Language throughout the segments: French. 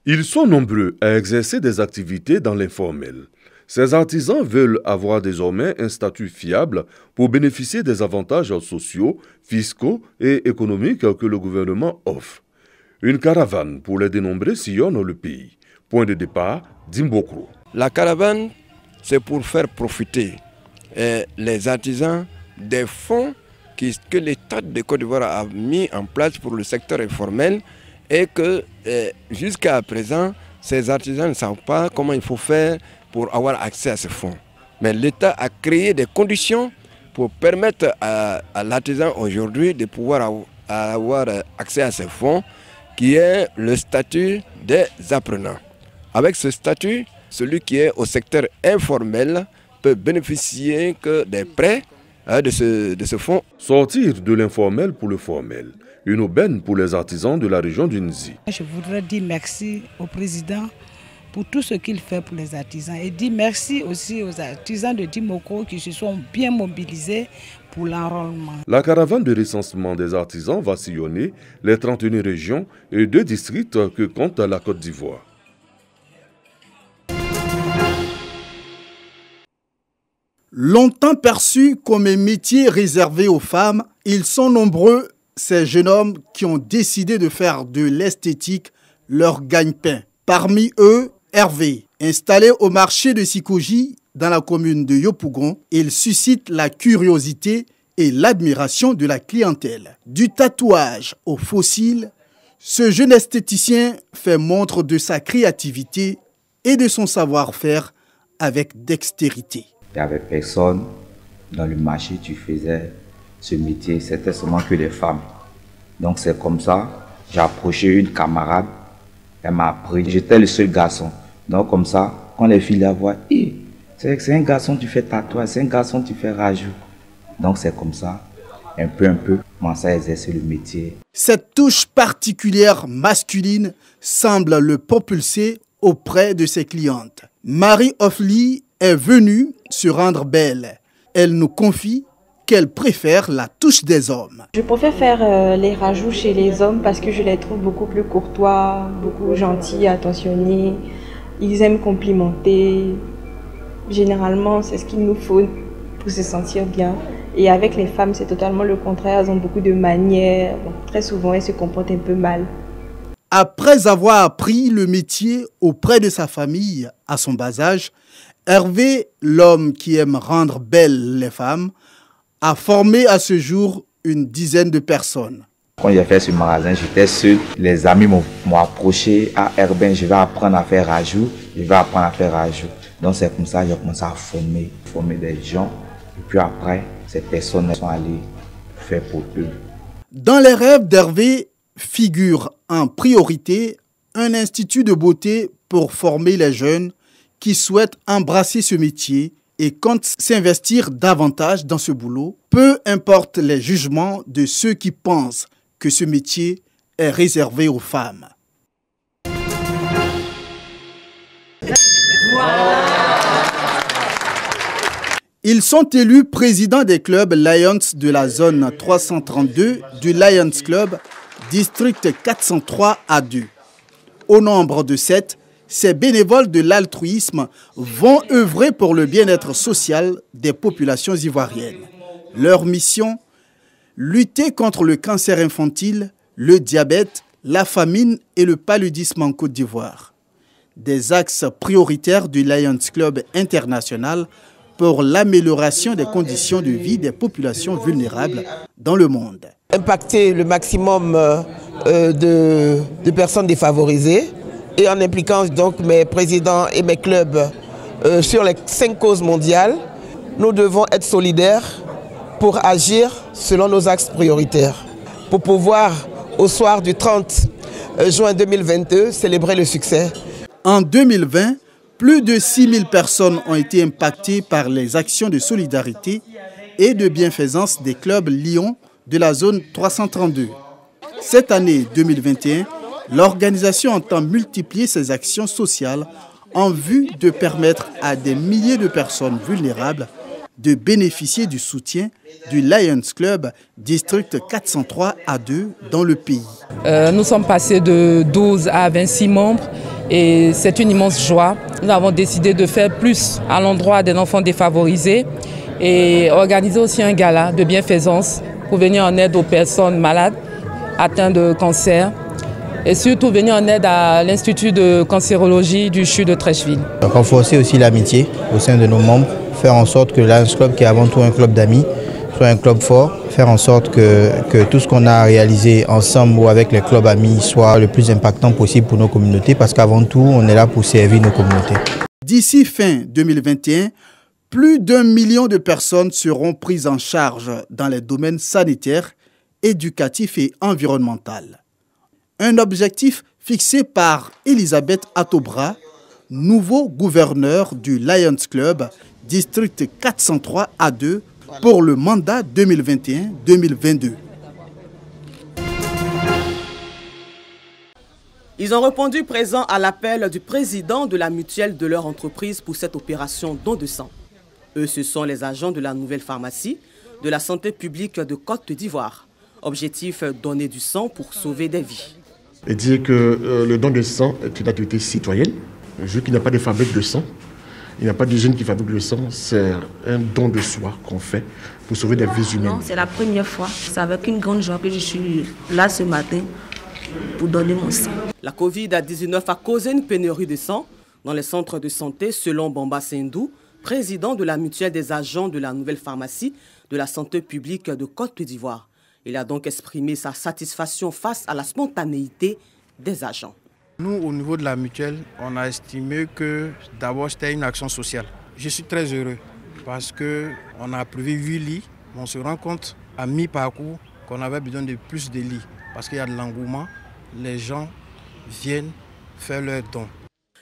Ils sont nombreux à exercer des activités dans l'informel. Ces artisans veulent avoir désormais un statut fiable pour bénéficier des avantages sociaux, fiscaux et économiques que le gouvernement offre. Une caravane pour les dénombrer sillonne le pays. Point de départ, Dimbokro. La caravane, c'est pour faire profiter les artisans des fonds que l'État de Côte d'Ivoire a mis en place pour le secteur informel et que jusqu'à présent, ces artisans ne savent pas comment il faut faire pour avoir accès à ces fonds. Mais l'État a créé des conditions pour permettre à l'artisan aujourd'hui de pouvoir avoir accès à ces fonds, qui est le statut des apprenants. Avec ce statut, celui qui est au secteur informel peut bénéficier que des prêts de ce fonds. Sortir de l'informel pour le formel. Une aubaine pour les artisans de la région du Nzi. Je voudrais dire merci au président pour tout ce qu'il fait pour les artisans et dire merci aussi aux artisans de Dimokro qui se sont bien mobilisés pour l'enrôlement. La caravane de recensement des artisans va sillonner les 31 régions et 2 districts que compte la Côte d'Ivoire. Longtemps perçus comme un métier réservé aux femmes, ils sont nombreux, ces jeunes hommes qui ont décidé de faire de l'esthétique leur gagne-pain. Parmi eux, Hervé, installé au marché de Sikoji dans la commune de Yopougon, il suscite la curiosité et l'admiration de la clientèle. Du tatouage aux fossiles, ce jeune esthéticien fait montre de sa créativité et de son savoir-faire avec dextérité. Il n'y avait personne dans le marché, tu faisais ce métier, c'était seulement que les femmes. Donc c'est comme ça, j'ai approché une camarade, elle m'a appris, j'étais le seul garçon. Donc comme ça, quand les filles la voient, c'est un garçon, tu fais tatouage, c'est un garçon, tu fais rajout. Donc c'est comme ça, un peu, commencer à exercer le métier. Cette touche particulière masculine semble le propulser auprès de ses clientes. Marie Offly est venue se rendre belle. Elle nous confie qu'elle préfère la touche des hommes. Je préfère faire les rajouts chez les hommes parce que je les trouve beaucoup plus courtois, beaucoup gentils, attentionnés. Ils aiment complimenter. Généralement, c'est ce qu'il nous faut pour se sentir bien. Et avec les femmes, c'est totalement le contraire. Elles ont beaucoup de manières. Bon, très souvent, elles se comportent un peu mal. Après avoir appris le métier auprès de sa famille à son bas âge, Hervé, l'homme qui aime rendre belles les femmes, a formé à ce jour une dizaine de personnes. Quand j'ai fait ce magasin, j'étais seul. Les amis m'ont approché. Ah, Hervé, je vais apprendre à faire rajout. Donc c'est comme ça que j'ai commencé à former des gens. Et puis après, ces personnes sont allées faire pour eux. Dans les rêves d'Hervé figure en priorité un institut de beauté pour former les jeunes qui souhaitent embrasser ce métier et comptent s'investir davantage dans ce boulot, peu importe les jugements de ceux qui pensent que ce métier est réservé aux femmes. Ils sont élus présidents des clubs Lions de la zone 332 du Lions Club, district 403 à 2. Au nombre de 7, ces bénévoles de l'altruisme vont œuvrer pour le bien-être social des populations ivoiriennes. Leur mission, lutter contre le cancer infantile, le diabète, la famine et le paludisme en Côte d'Ivoire. Des axes prioritaires du Lions Club international pour l'amélioration des conditions de vie des populations vulnérables dans le monde. Impacter le maximum de personnes défavorisées et en impliquant donc mes présidents et mes clubs sur les 5 causes mondiales, nous devons être solidaires pour agir selon nos axes prioritaires, pour pouvoir, au soir du 30 juin 2022, célébrer le succès. En 2020, plus de 6000 personnes ont été impactées par les actions de solidarité et de bienfaisance des clubs Lyon de la zone 332. Cette année 2021, l'organisation entend multiplier ses actions sociales en vue de permettre à des milliers de personnes vulnérables de bénéficier du soutien du Lions Club district 403 à 2 dans le pays. Nous sommes passés de 12 à 26 membres Et c'est une immense joie. Nous avons décidé de faire plus à l'endroit des enfants défavorisés et organiser aussi un gala de bienfaisance pour venir en aide aux personnes malades atteintes de cancer et surtout venir en aide à l'Institut de cancérologie du CHU de Trècheville. Renforcer aussi l'amitié au sein de nos membres, faire en sorte que Lions Club, qui est avant tout un club d'amis, soit un club fort, faire en sorte que tout ce qu'on a réalisé ensemble ou avec les clubs amis soit le plus impactant possible pour nos communautés, parce qu'avant tout, on est là pour servir nos communautés. D'ici fin 2021, plus d'1 million de personnes seront prises en charge dans les domaines sanitaires, éducatifs et environnementaux. Un objectif fixé par Elisabeth Atobra, nouveau gouverneur du Lions Club, district 403 A2, pour le mandat 2021-2022. Ils ont répondu présent à l'appel du président de la mutuelle de leur entreprise pour cette opération don de sang. Eux, ce sont les agents de la nouvelle pharmacie de la santé publique de Côte d'Ivoire. Objectif, donner du sang pour sauver des vies. Et dire que le don de sang est une activité citoyenne. Vu qu'il n'y a pas de fabrique de sang, il n'y a pas de jeunes qui fabriquent le sang, c'est un don de soi qu'on fait pour sauver des vies humaines. Non, c'est la première fois. C'est avec une grande joie que je suis là ce matin pour donner mon sang. La Covid-19 a causé une pénurie de sang dans les centres de santé, selon Bamba Sindou, président de la mutuelle des agents de la nouvelle pharmacie de la santé publique de Côte d'Ivoire. Il a donc exprimé sa satisfaction face à la spontanéité des agents. Nous, au niveau de la mutuelle, on a estimé que d'abord c'était une action sociale. Je suis très heureux parce qu'on a approuvé 8 lits. On se rend compte à mi-parcours qu'on avait besoin de plus de lits parce qu'il y a de l'engouement. Les gens viennent faire leurs dons.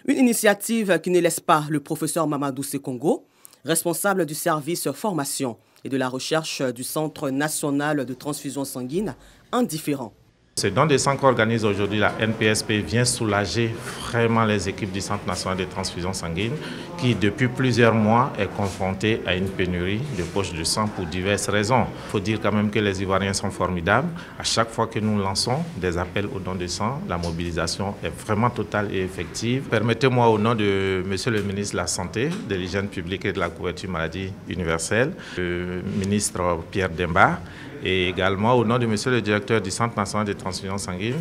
Une initiative qui ne laisse pas le professeur Mamadou Sekongo, responsable du service formation et de la recherche du Centre national de transfusion sanguine, indifférent. Ce don de sang qu'organise aujourd'hui la NPSP vient soulager vraiment les équipes du Centre national de transfusion sanguine qui, depuis plusieurs mois, est confrontée à une pénurie de poches de sang pour diverses raisons. Il faut dire quand même que les Ivoiriens sont formidables. À chaque fois que nous lançons des appels au don de sang, la mobilisation est vraiment totale et effective. Permettez-moi, au nom de Monsieur le ministre de la Santé, de l'Hygiène publique et de la couverture maladie universelle, le ministre Pierre Demba, et également au nom de Monsieur le directeur du Centre national de transfusion sanguine,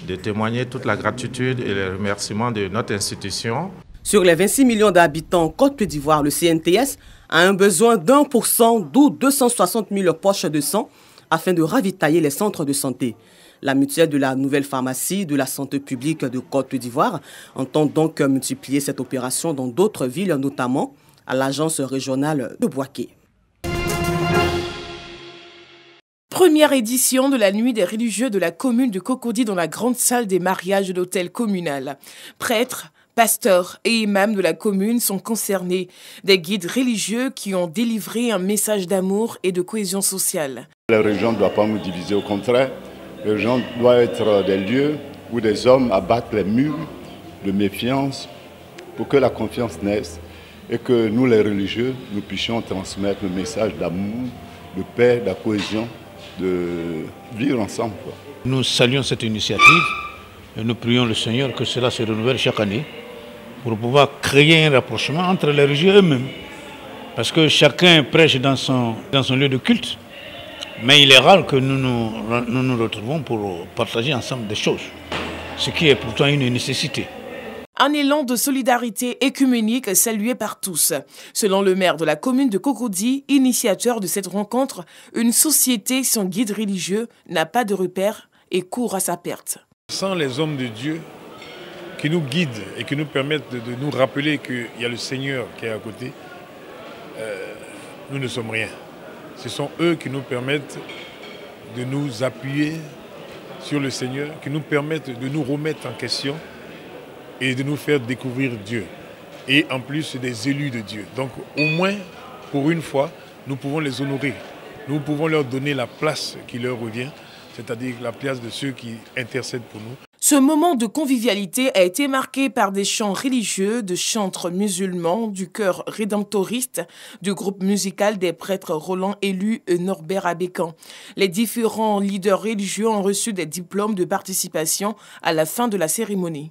de témoigner toute la gratitude et les remerciements de notre institution. Sur les 26 millions d'habitants en Côte d'Ivoire, le CNTS a un besoin d'1%, d'où 260 000 poches de sang, afin de ravitailler les centres de santé. La mutuelle de la nouvelle pharmacie de la santé publique de Côte d'Ivoire entend donc multiplier cette opération dans d'autres villes, notamment à l'agence régionale de Bouaké. Première édition de la nuit des religieux de la commune de Cocody dans la grande salle des mariages de l'hôtel communal. Prêtres, pasteurs et imams de la commune sont concernés. Des guides religieux qui ont délivré un message d'amour et de cohésion sociale. La religion ne doit pas nous diviser, au contraire. La religion doit être des lieux où des hommes abattent les murs de méfiance pour que la confiance naisse et que nous, les religieux, nous puissions transmettre le message d'amour, de paix, de la cohésion, de vivre ensemble. Nous saluons cette initiative et nous prions le Seigneur que cela se renouvelle chaque année pour pouvoir créer un rapprochement entre les religieux eux-mêmes. Parce que chacun prêche dans son lieu de culte, mais il est rare que nous nous retrouvons pour partager ensemble des choses, ce qui est pourtant une nécessité. Un élan de solidarité écuménique salué par tous. Selon le maire de la commune de Cocody, initiateur de cette rencontre, une société sans guide religieux n'a pas de repère et court à sa perte. Sans les hommes de Dieu qui nous guident et qui nous permettent de nous rappeler qu'il y a le Seigneur qui est à côté, nous ne sommes rien. Ce sont eux qui nous permettent de nous appuyer sur le Seigneur, qui nous permettent de nous remettre en question et de nous faire découvrir Dieu. Et en plus, c'est des élus de Dieu. Donc au moins, pour une fois, nous pouvons les honorer. Nous pouvons leur donner la place qui leur revient, c'est-à-dire la place de ceux qui intercèdent pour nous. Ce moment de convivialité a été marqué par des chants religieux de chantres musulmans, du chœur rédemptoriste, du groupe musical des prêtres Roland Élu et Norbert Abécan. Les différents leaders religieux ont reçu des diplômes de participation à la fin de la cérémonie.